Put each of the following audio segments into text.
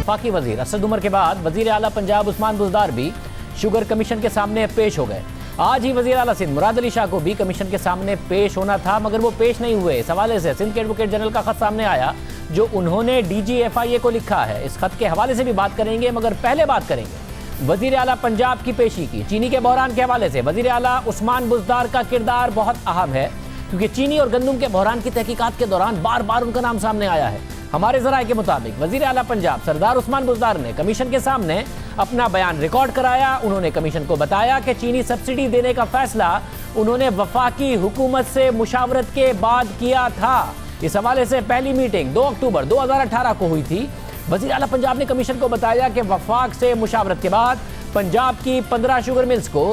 वफाकी वजीर असद उमर के बाद वजीर आला पंजाब उस्मान बुज़दार भी शुगर कमीशन के सामने पेश हो गए। आज ही वजीर आला सिंध मुराद अली शाह को भी कमीशन के सामने पेश होना था, मगर वो पेश नहीं हुए। इस हवाले से सिंध के एडवोकेट जनरल का खत सामने आया जो उन्होंने DGFIA को लिखा है। इस खत के हवाले से भी बात करेंगे, मगर पहले बात करेंगे वजीर आला पंजाब की पेशी की। चीनी के बहरान के हवाले से वजीर आला उस्मान बुज़दार का किरदार बहुत अहम है, क्योंकि चीनी और गंदम के बहरान की तहकीकात के दौरान बार बार उनका नाम सामने आया है। हमारे ज़राए के मुताबिक वजीर आला पंजाब सरदार उस्मान बुज़दार ने कमीशन के सामने अपना बयान रिकॉर्ड कराया। उन्होंने कमीशन को बताया कि चीनी सब्सिडी देने का फैसला उन्होंने वफाकी हुकूमत से मुशावरत के बाद किया था। इस हवाले से पहली मीटिंग 2 अक्टूबर 2018 को हुई थी। वजीर आला पंजाब ने कमीशन को बताया कि वफाक से मुशावरत के बाद पंजाब की 15 शुगर मिल्स को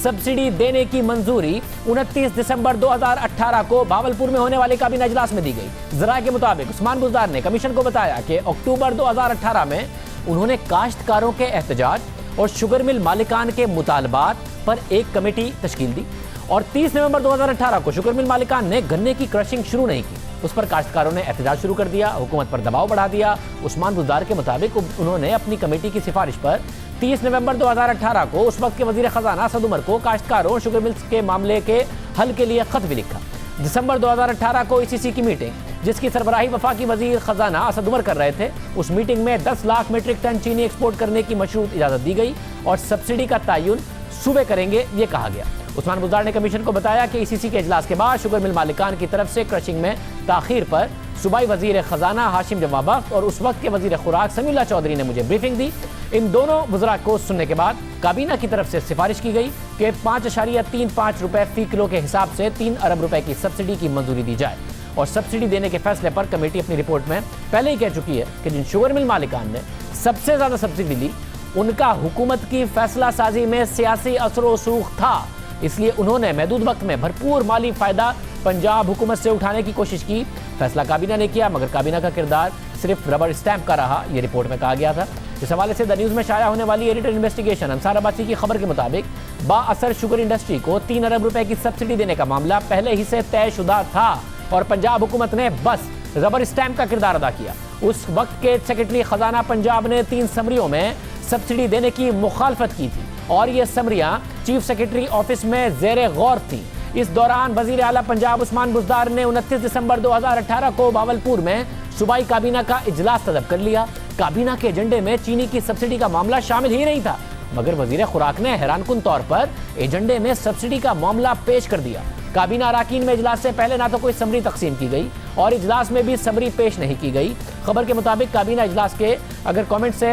सब्सिडी देने की मंजूरी 29 दिसंबर 2018 को भावलपुर में होने वाले काबीना इजलास में दी गई। ज़राए के मुताबिक उस्मान बुज़दार ने कमीशन को बताया कि अक्टूबर 2018 में उन्होंने काश्तकारों के एहतजाज और शुगर मिल मालिकान के मुतालबात पर एक कमेटी तश्कील दी और 30 नवंबर 2018 को शुगर मिल मालिकान ने गन्ने की क्रशिंग शुरू नहीं की। उस पर काश्तकारों ने एहतजाज शुरू कर दिया, हुकूमत पर दबाव बढ़ा दिया। उस्मान बुज़दार के मुताबिक उन्होंने अपनी कमेटी की सिफारिश पर 30 नवंबर 2018 को उस वक्त के वजीर खजाना असद उमर को काश्तकारों और शुगर मिल्स के मामले के हल के लिए खत भी लिखा। दिसंबर 2018 को ECC की मीटिंग, जिसकी सरबराही वफाकी वजीर खजाना असद उमर कर रहे थे, उस मीटिंग में 10 लाख मीट्रिक टन चीनी एक्सपोर्ट करने की मशरूत इजाज़त दी गई और सब्सिडी का तयन सूबे करेंगे, ये कहा गया। उस्मान बुज़दार ने कमीशन को बताया कि ECC के इजलास के बाद शुगर मिल मालिकान की तरफ से क्रशिंग में ताखीर पर सूबाई वजीर खजाना हाशिम जवाब बख्श और उस वक्त के वजीर खुराक समीउल्लाह चौधरी ने मुझे ब्रीफिंग दी। इन दोनों वज़रा को सुनने के बाद काबीना की तरफ से सिफारिश की गई कि 5.35 रुपए फी किलो के हिसाब से 3 अरब रुपए की सब्सिडी की मंजूरी दी जाए। और सब्सिडी देने के फैसले पर कमेटी अपनी रिपोर्ट में पहले ही कह चुकी है कि जिन शुगर मिल मालिकान ने सबसे ज्यादा सब्सिडी ली, उनका हुकूमत की फैसला साजी में सियासी असर सूख था, इसलिए उन्होंने महदूद वक्त में भरपूर माली फायदा पंजाब हुकूमत से उठाने की कोशिश की। फैसला काबीना ने किया, मगर काबीना का किरदार सिर्फ रबर स्टैंप का रहा, यह रिपोर्ट में कहा गया था। इस हवाले से द न्यूज़ में शाया होने वाली एडिटर इन्वेस्टिगेशन अंसार अब्बासी की खबर के मुताबिक बाअसर शुगर इंडस्ट्री को 3 अरब रुपए की सब्सिडी देने का मामला पहले ही से तयशुदा था और पंजाब हुकूमत ने बस रबर स्टैंप का किरदार अदा किया। उस वक्त के सेक्रेटरी खजाना पंजाब ने 3 समरियों में सब्सिडी देने की मुखालफत की थी और ये समरियां चीफ सेक्रेटरी ऑफिस में जेर गौर थी। इस दौरान वजीर आला पंजाब उस्मान बुज़दार ने 29 दिसंबर 2018 को भावलपुर में सूबाई काबीना का इजलास तलब कर लिया। काबीना के एजेंडे में चीनी की सब्सिडी का मामला शामिल ही नहीं था, मगर वजीर खुराक ने हैरानकुन तौर पर एजेंडे में सब्सिडी का मामला पेश कर दिया। काबीना अराकीन में इजलास से पहले ना तो कोई समरी तकसीम की गई और इजलास में भी समरी पेश नहीं की गई। खबर के मुताबिक काबीना इजलास के अगर कमेंट से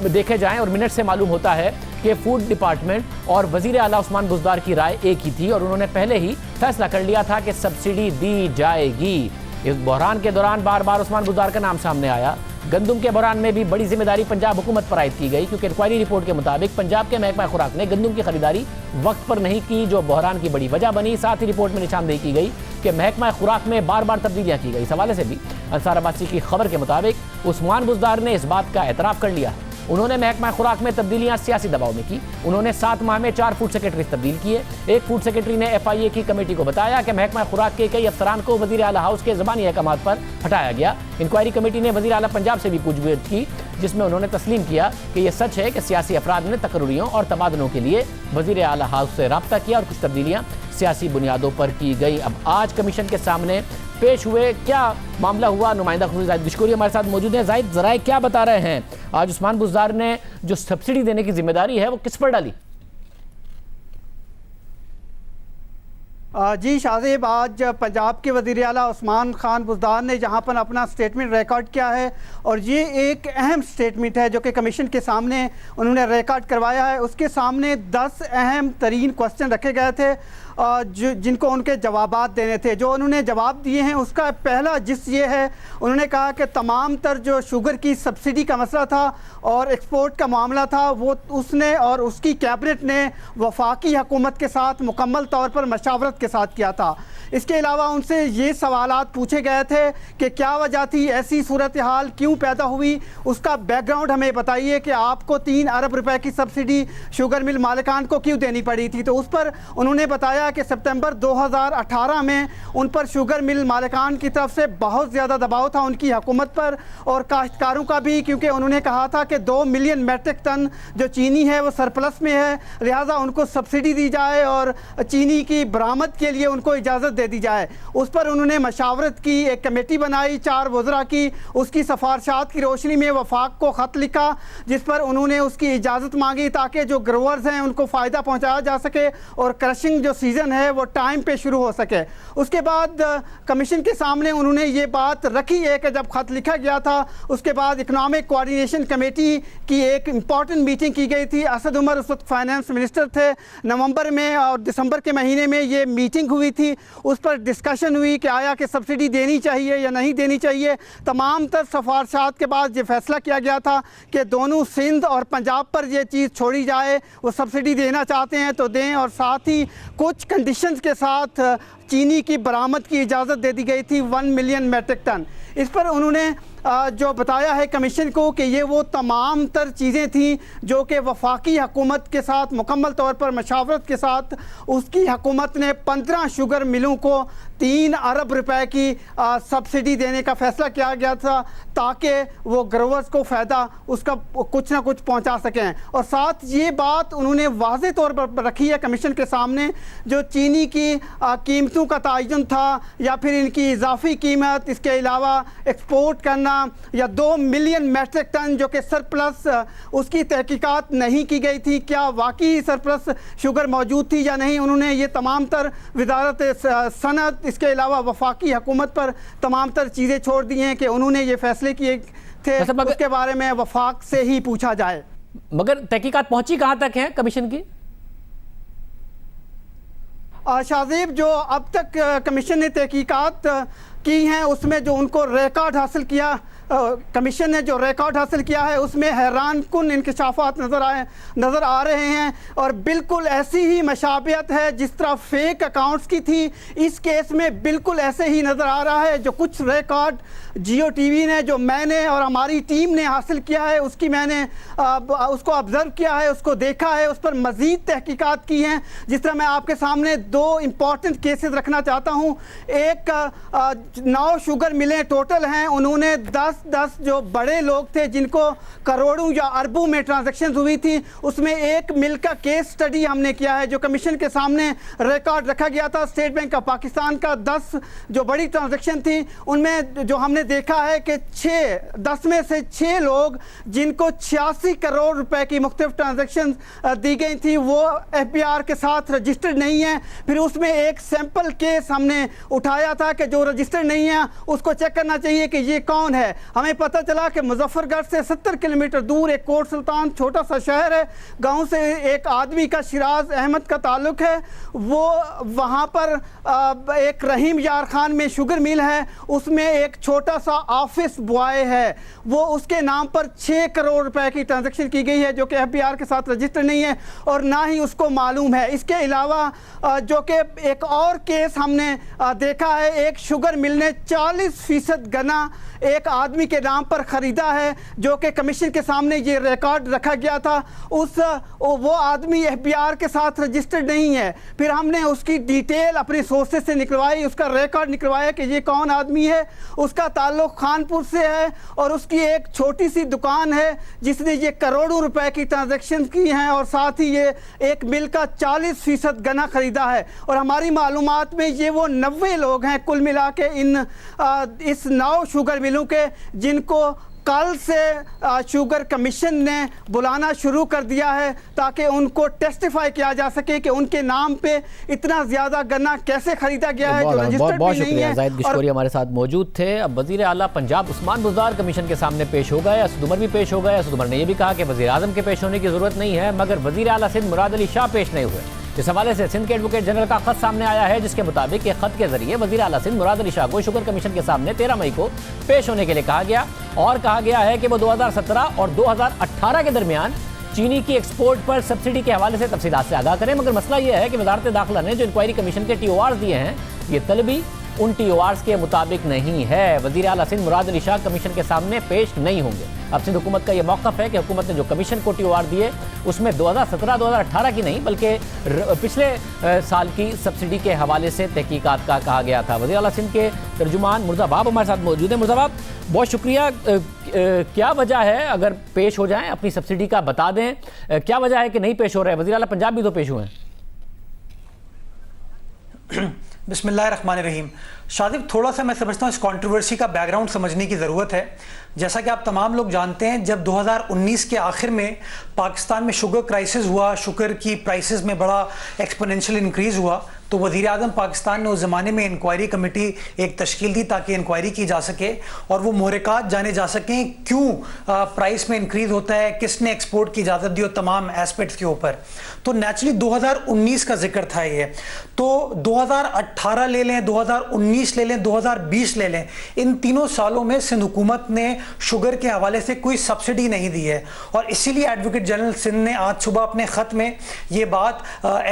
देखे जाएं और मिनट से मालूम होता है कि फूड डिपार्टमेंट और वजीर आला उस्मान बुज़दार की राय एक ही थी और उन्होंने पहले ही फैसला कर लिया था कि सब्सिडी दी जाएगी। इस बहरान के दौरान बार बार उस्मान बुज़दार का नाम सामने आया। गंदम के बहरान में भी बड़ी जिम्मेदारी पंजाब हुकूमत पर आयद की गई, क्योंकि इंक्वायरी रिपोर्ट के मुताबिक पंजाब के महकमा खुराक ने गंदम की खरीदारी वक्त पर नहीं की, जो बहरान की बड़ी वजह बनी। साथ ही रिपोर्ट में निशानदेही की गई कि महकमा खुराक में बार बार तब्दीलियां की गई। इस हवाले से भी अंसार अब्बासी की खबर के मुताबिक उस्मान बुज़दार ने इस बात का एतराफ़ कर लिया। उन्होंने महकमा खुराक में तब्दीलियां सियासी दबाव में की। उन्होंने 7 माह में 4 फूड सेक्रेटरी तब्दील किए। एक फूड सेक्रेटरी ने FIA की कमेटी को बताया कि महकमा खुराक के कई अफसरान को वजीर आला हाउस के ज़बानी अहकामात पर हटाया गया। इंक्वायरी कमेटी ने वजीर आला पंजाब से भी पूछताछ की, जिसमें उन्होंने तस्लीम किया कि यह सच है कि सियासी अफराद ने तकर्रियों और तबादलों के लिए वजीर आला हाउस से रब्ता किया और कुछ तब्दीलियाँ सियासी बुनियादों पर की गई। अब आज कमीशन के सामने पेश हुए, क्या मामला हुआ, नुमाइंदा खुसूसी जाहिद बिश्कोरी हमारे साथ मौजूद हैं। जाहिद, ज़राए क्या बता रहे हैं, आज उस्मान बुज़दार ने जो सब्सिडी देने की जिम्मेदारी है वो किस पर डाली? जी शाहजेब, आज पंजाब के वज़ीर आला उस्मान खान बुज़दार ने जहां पर अपना स्टेटमेंट रिकॉर्ड किया है और ये एक अहम स्टेटमेंट है जो कि कमीशन के सामने उन्होंने रिकॉर्ड करवाया है। उसके सामने 10 अहम तरीन क्वेश्चन रखे गए थे जिनको उनके जवाबात देने थे। जो उन्होंने जवाब दिए हैं उसका पहला जिस ये है, उन्होंने कहा कि तमाम तर जो शुगर की सब्सिडी का मसला था और एक्सपोर्ट का मामला था वो उसने और उसकी कैबिनेट ने वफाकी हुकूमत के साथ मुकम्मल तौर पर मशावरत के साथ किया था। इसके अलावा उनसे ये सवालात पूछे गए थे कि क्या वजह थी, ऐसी सूरत हाल क्यों पैदा हुई, उसका बैकग्राउंड हमें बताइए कि आपको 3 अरब रुपए की सब्सिडी शुगर मिल मालिकान को क्यों देनी पड़ी थी। तो उस पर उन्होंने बताया बताया कि सितंबर 2018 में उन पर शुगर मिल मालिकान की तरफ से बहुत ज़्यादा दबाव था उनकी हुकूमत पर और काश्तकारों का भी, क्योंकि उन्होंने कहा था कि 2 मिलियन मेट्रिक टन जो चीनी है वो सरप्लस में है, लिहाजा उनको सब्सिडी दी जाए और चीनी की बरामद के लिए उनको इजाज़त दे दी जाए। उस पर उन्होंने मशावरत की, एक कमेटी बनाई 4 वज़रा की, उसकी सिफारिशात की रोशनी में वफाक को ख़त लिखा जिस पर उन्होंने उसकी इजाज़त मांगी ताकि जो ग्रोवर्स हैं उनको फ़ायदा पहुँचाया जा सके और क्रशिंग जो सीज़न है वो टाइम पे शुरू हो सके। उसके बाद कमीशन के सामने उन्होंने ये बात रखी है कि जब ख़त लिखा गया था उसके बाद इकनॉमिक कोऑर्डिनेशन कमेटी की एक इम्पॉर्टेंट मीटिंग की गई थी। असद उमर उस वक्त फाइनेंस मिनिस्टर थे। नवंबर में और दिसंबर के महीने में ये मीटिंग हुई थी, उस पर डिस्कशन हुई कि आया कि सब्सिडी देनी चाहिए या नहीं देनी चाहिए। तमाम तर सिफारिशात के बाद ये फैसला किया गया था कि दोनों सिंध और पंजाब पर ये चीज़ छोड़ी जाए, वो सब्सिडी देना चाहते हैं तो दें, और साथ ही कुछ कंडीशंस के साथ चीनी की बरामद की इजाज़त दे दी गई थी 1 मिलियन मेट्रिक टन। इस पर उन्होंने जो बताया है कमीशन को कि ये वो तमाम तर चीज़ें थी जो कि वफाकी हुकूमत के साथ मुकम्मल तौर पर मशावरत के साथ उसकी हुकूमत ने 15 शुगर मिलों को 3 अरब रुपए की सब्सिडी देने का फ़ैसला किया गया था ताकि वो ग्रोवर्स को फ़ायदा उसका कुछ ना कुछ पहुंचा सकें। और साथ ये बात उन्होंने वाज़े तौर पर रखी है कमीशन के सामने, जो चीनी की कीमतों का तयन था या फिर इनकी इजाफी कीमत, इसके अलावा एक्सपोर्ट करना या 2 मिलियन मेट्रिक टन जो कि सरप्लस, उसकी तहकीकात नहीं की गई थी, क्या वाकई सरप्लस शुगर मौजूद थी या नहीं। उन्होंने ये तमाम तर वजारत सनत, इसके अलावा वफाकी हुकूमत पर तमाम तर चीज़ें छोड़ दी हैं कि उन्होंने ये फैसले किए थे उसके बारे में वफाक से ही पूछा जाए। मगर तहकीकात पहुंची कहां तक है कमीशन की? शाहजेब, जो अब तक कमीशन ने तहकीकात की हैं उसमें जो उनको रिकॉर्ड हासिल किया, कमीशन ने जो रिकॉर्ड हासिल किया है उसमें हैरान कुन इंकशाफात नज़र आ रहे हैं और बिल्कुल ऐसी ही मशाबियत है जिस तरह फेक अकाउंट्स की थी, इस केस में बिल्कुल ऐसे ही नज़र आ रहा है। जो कुछ रिकॉर्ड जियो टीवी ने, जो मैंने और हमारी टीम ने हासिल किया है, उसकी मैंने उसको ऑब्ज़र्व किया है, उसको देखा है, उस पर मज़ीद तहकीकात की हैं। जिस तरह मैं आपके सामने 2 इम्पॉर्टेंट केसेस रखना चाहता हूँ। एक 9 शुगर मिलें टोटल हैं, उन्होंने 10 जो बड़े लोग थे जिनको करोड़ों या अरबों में ट्रांजैक्शंस हुई थी, उसमें एक मिल का केस स्टडी हमने किया है जो कमीशन के सामने रिकॉर्ड रखा गया था। स्टेट बैंक ऑफ पाकिस्तान का 10 जो बड़ी ट्रांजैक्शन थी उनमें जो हमने देखा है कि 10 में से 6 लोग जिनको 86 करोड़ रुपए की मुख्तलिफ ट्रांजैक्शन दी गई थी वो FBR के साथ रजिस्टर्ड नहीं है। फिर उसमें एक सैंपल केस हमने उठाया था कि जो रजिस्टर्ड नहीं है उसको चेक करना चाहिए कि ये कौन है। हमें पता चला कि मुजफ्फरगढ़ से 70 किलोमीटर दूर एक कोट सुल्तान छोटा सा शहर है, गांव से एक आदमी का शिराज अहमद का ताल्लुक है। वो वहां पर एक रहीम यार खान में शुगर मिल है, उसमें एक छोटा सा ऑफिस बॉय है, वो उसके नाम पर 6 करोड़ रुपए की ट्रांजैक्शन की गई है जो कि FBR के साथ रजिस्टर नहीं है और ना ही उसको मालूम है। इसके अलावा जो कि एक और केस हमने देखा है, एक शुगर मिल ने 40% गन्ना एक आदमी के नाम पर ख़रीदा है जो कि कमीशन के सामने ये रिकॉर्ड रखा गया था। वो आदमी FBR के साथ रजिस्टर्ड नहीं है। फिर हमने उसकी डिटेल अपने सोर्सेज से निकलवाई, उसका रिकॉर्ड निकलवाया कि ये कौन आदमी है। उसका ताल्लुक खानपुर से है और उसकी एक छोटी सी दुकान है जिसने ये करोड़ों रुपए की ट्रांजैक्शन की हैं और साथ ही ये एक मिल का 40% गन्ना ख़रीदा है। और हमारी मालूमात में ये वो 90 लोग हैं कुल मिला के इस 9 शुगर मिलों के जिनको कल से शुगर कमीशन ने बुलाना शुरू कर दिया है ताकि उनको टेस्टिफाई किया जा सके कि उनके नाम पे इतना ज़्यादा गन्ना कैसे खरीदा गया है जो रजिस्टर्ड भी नहीं है। ज़ाहिद गिशकोरी हमारे साथ मौजूद थे। अब वज़ीर आला पंजाब उस्मान बुज़दार कमीशन के सामने पेश हो गए। असद उमर भी पेश हो गए। असद उमर ने यह भी कहा कि वज़ीर आज़म के पेश होने की ज़रूरत नहीं है, मगर वज़ीर आला सिंध मुराद अली शाह पेश नहीं हुए। इस हवाले से सिंध के एडवोकेट जनरल का खत सामने आया है जिसके मुताबिक एक खत के जरिए वज़ीर आला सिंध मुराद अली शाह को शुगर कमीशन के सामने 13 मई को पेश होने के लिए कहा गया और कहा गया है कि वो 2017 और 2018 के दरमियान चीनी की एक्सपोर्ट पर सब्सिडी के हवाले से तफसीलात से आगाह करें। मगर मसला यह है कि वजारत दाखिला ने जो इंक्वायरी कमीशन के TORs दिए हैं ये तलबी उन TORs के मुताबिक नहीं है। वज़ीर आला सिंध मुराद अली शाह कमीशन के सामने पेश नहीं होंगे। अब सिंध हुकूमत का यह मौक़िफ़ है कि हुकूमत ने जो कमीशन को TOR दिए उसमें 2017-2018 की नहीं बल्कि पिछले साल की सब्सिडी के हवाले से तहकीकात का कहा गया था। वज़ीर आला सिंध के तर्जुमान मुर्ज़ा बाब हमारे साथ मौजूद हैं। मुर्ज़ा बाब, बहुत शुक्रिया। क्या वजह है, अगर पेश हो जाएं अपनी सब्सिडी का बता दें, क्या वजह है कि नहीं पेश हो रहे हैं? वज़ीर आला पंजाब भी तो पेश हुए हैं। बिस्मिल्लाहिर्रहमानिर्रहीम। शादिब, थोड़ा सा मैं समझता हूँ इस कंट्रोवर्सी का बैकग्राउंड समझने की ज़रूरत है। जैसा कि आप तमाम लोग जानते हैं, जब 2019 के आखिर में पाकिस्तान में शुगर क्राइसिस हुआ, शुगर की प्राइसेस में बड़ा एक्सपोनेंशियल इंक्रीज़ हुआ, तो वज़ीर आज़म पाकिस्तान ने उस ज़माने में इंक्वायरी कमेटी एक तश्कील दी ताकि इंक्वायरी की जा सके और वो मोहरकात जाने जा सकें क्यों प्राइस में इंक्रीज़ होता है, किसने एक्सपोर्ट की इजाज़त दी और तमाम एस्पेक्ट्स के ऊपर। तो नेचुरली 2019 का जिक्र था ये। तो 2018 ले लें, 2019 ले लें, 2020 ले लें, इन तीनों सालों में सिंध हुकूमत ने शुगर के हवाले से कोई सब्सिडी नहीं दी है। और इसीलिए एडवोकेट जनरल सिंध ने आज सुबह अपने ख़त में ये बात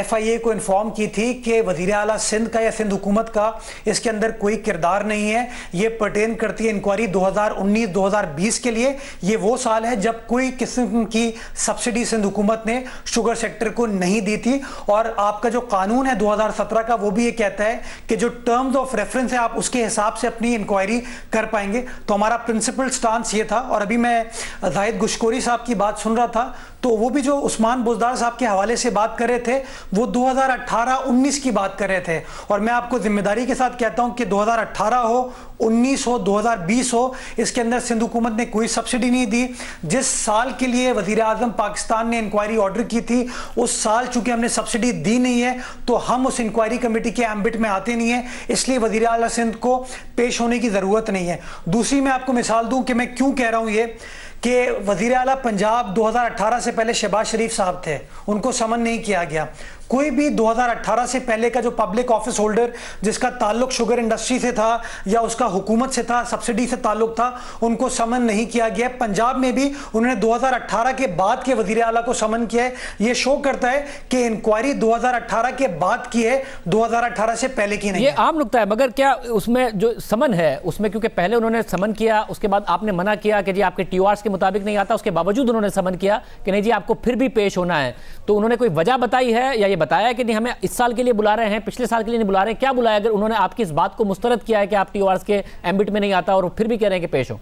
FIA को इन्फॉर्म की थी कि वज़ीर आला सिंध का या सिंध हुकूमत का इसके अंदर कोई किरदार नहीं है। ये पर्टेन करती है इंक्वायरी 2019-2020 के लिए। ये वो साल है जब कोई किस्म की सब्सिडी सिंध हुकूमत ने शुगर सेक्टर को नहीं दी थी। और आपका जो कानून है 2017 का, वो भी ये कहता है कि जो टर्म्स ऑफ रेफरेंस है आप उसके हिसाब से अपनी इंक्वायरी कर पाएंगे। तो हमारा प्रिंसिपल स्टांस ये था। और अभी मैं जाहिद गुशकोरी साहब की बात सुन रहा था, तो वो भी जो उस्मान बुज़दार साहब के हवाले से बात कर रहे थे, वो 2018-19 की बात कर रहे थे। और मैं आपको जिम्मेदारी के साथ कहता हूं कि 2018 हो, 19 हो, 2020 हो, इसके अंदर सिंध हुकूमत ने कोई सब्सिडी नहीं दी। जिस साल के लिए वज़ीर आज़म पाकिस्तान ने इंक्वायरी ऑर्डर की थी, उस साल चूंकि हमने सब्सिडी दी नहीं है तो हम उस इंक्वायरी कमेटी के एम्बिट में आते नहीं है, इसलिए वज़ीर आला सिंध को पेश होने की ज़रूरत नहीं है। दूसरी मैं आपको मिसाल दूं कि मैं क्यों कह रहा हूं ये, कि वज़ीर आला पंजाब 2018 से पहले शहबाज शरीफ साहब थे, उनको समन नहीं किया गया। कोई भी 2018 से पहले का जो पब्लिक ऑफिस होल्डर जिसका ताल्लुक शुगर इंडस्ट्री से था या उसका हुकूमत से था, सब्सिडी से ताल्लुक था, उनको समन नहीं किया गया। पंजाब में भी उन्होंने 2018 के बाद के वज़ीर आला को समन किया है। ये शो करता है कि इंक्वायरी 2018 के बाद की है, 2018 से पहले की नहीं। ये आम नुक्ता है, मगर क्या उसमें जो समन है उसमें, क्योंकि पहले उन्होंने समन किया, उसके बाद आपने मना किया कि जी आपके TORs के मुताबिक नहीं आता, उसके बावजूद उन्होंने समन किया कि नहीं जी आपको फिर भी पेश होना है, तो उन्होंने कोई वजह बताई है या ये बताया कि नहीं हमें इस साल के लिए बुला रहे हैं, पिछले साल के लिए नहीं बुला रहे हैं? क्या बुलाया अगर उन्होंने आपकी इस बात को मुस्तरद किया है कि आप TORs के एम्बिट में नहीं आता और फिर भी कह रहे हैं कि पेश हो?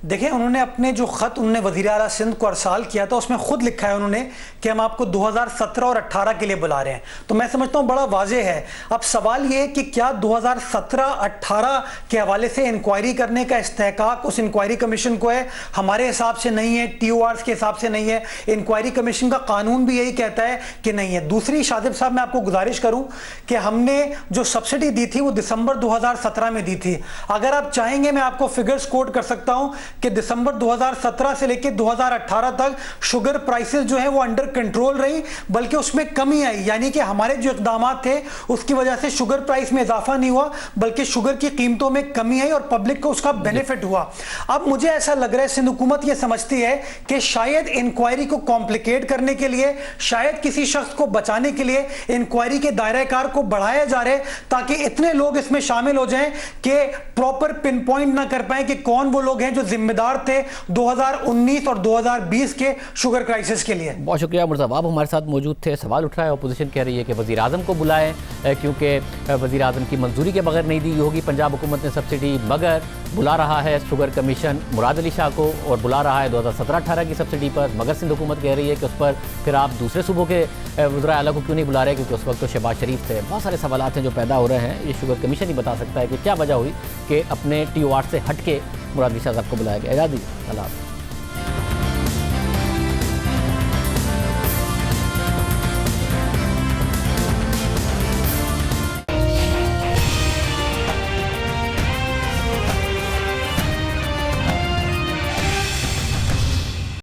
देखिए, उन्होंने अपने जो ख़त उन्होंने वज़ीर आला सिंध को अरसाल किया था उसमें खुद लिखा है उन्होंने कि हम आपको 2017 और 18 के लिए बुला रहे हैं। तो मैं समझता हूँ बड़ा वाज़ेह है। अब सवाल ये है कि क्या 2017-18 के हवाले से इंक्वायरी करने का इस्तेहकाक उस इंक्वायरी कमीशन को है? हमारे हिसाब से नहीं है, TORs के हिसाब से नहीं है, इंक्वायरी कमीशन का कानून भी यही कहता है कि नहीं है। दूसरी, शादिब साहब मैं आपको गुजारिश करूँ कि हमने जो सब्सिडी दी थी वो दिसंबर 2017 में दी थी। अगर आप चाहेंगे मैं आपको फिगर्स कोट कर सकता हूँ कि दिसंबर 2017 से लेकर 2018 तक शुगर प्राइसेस जो है वो अंडर कंट्रोल रही, बल्कि उसमें कमी आई। यानी कि हमारे जो इक़दाम थे उसकी वजह से शुगर प्राइस में इजाफा नहीं हुआ, बल्कि शुगर की कीमतों में कमी आई और पब्लिक को उसका बेनिफिट हुआ। अब मुझे ऐसा लग रहा है सिंध हुकूमत ये समझती है कि शायद इंक्वायरी को कॉम्प्लिकेट करने के लिए, शायद किसी शख्स को बचाने के लिए इंक्वायरी के दायरे कार को बढ़ाया जा रहा है ताकि इतने लोग इसमें शामिल हो जाएं कि प्रॉपर पिन पॉइंट ना कर पाए कि कौन वो लोग हैं जो जिम्मेदार थे 2019 और 2020 के शुगर क्राइसिस के लिए। बहुत शुक्रिया। मुर्ज़ा बाब हमारे साथ मौजूद थे। सवाल उठ रहा है, अपोजिशन कह रही है कि वज़ीर आज़म को बुलाएं क्योंकि वज़ीर आज़म की मंजूरी के बगैर नहीं दी होगी पंजाब हुकूमत ने सब्सिडी, मगर बुला रहा है शुगर कमीशन मुराद अली शाह को और बुला रहा है 2017-18 की सब्सिडी पर, मगर सिंध हुकूमत कह रही है कि उस पर फिर आप दूसरे सूबों के वज़ीर आला को क्यों नहीं बुला रहे, क्योंकि उस वक्त तो शहबाज शरीफ थे। बहुत सारे सवाल हैं जो पैदा हो रहे हैं। ये शुगर कमीशन ही बता सकता है कि क्या वजह हुई कि अपने TOR से हट के मुराद अली शाह साहब को बुलाया गया। आज़ादी।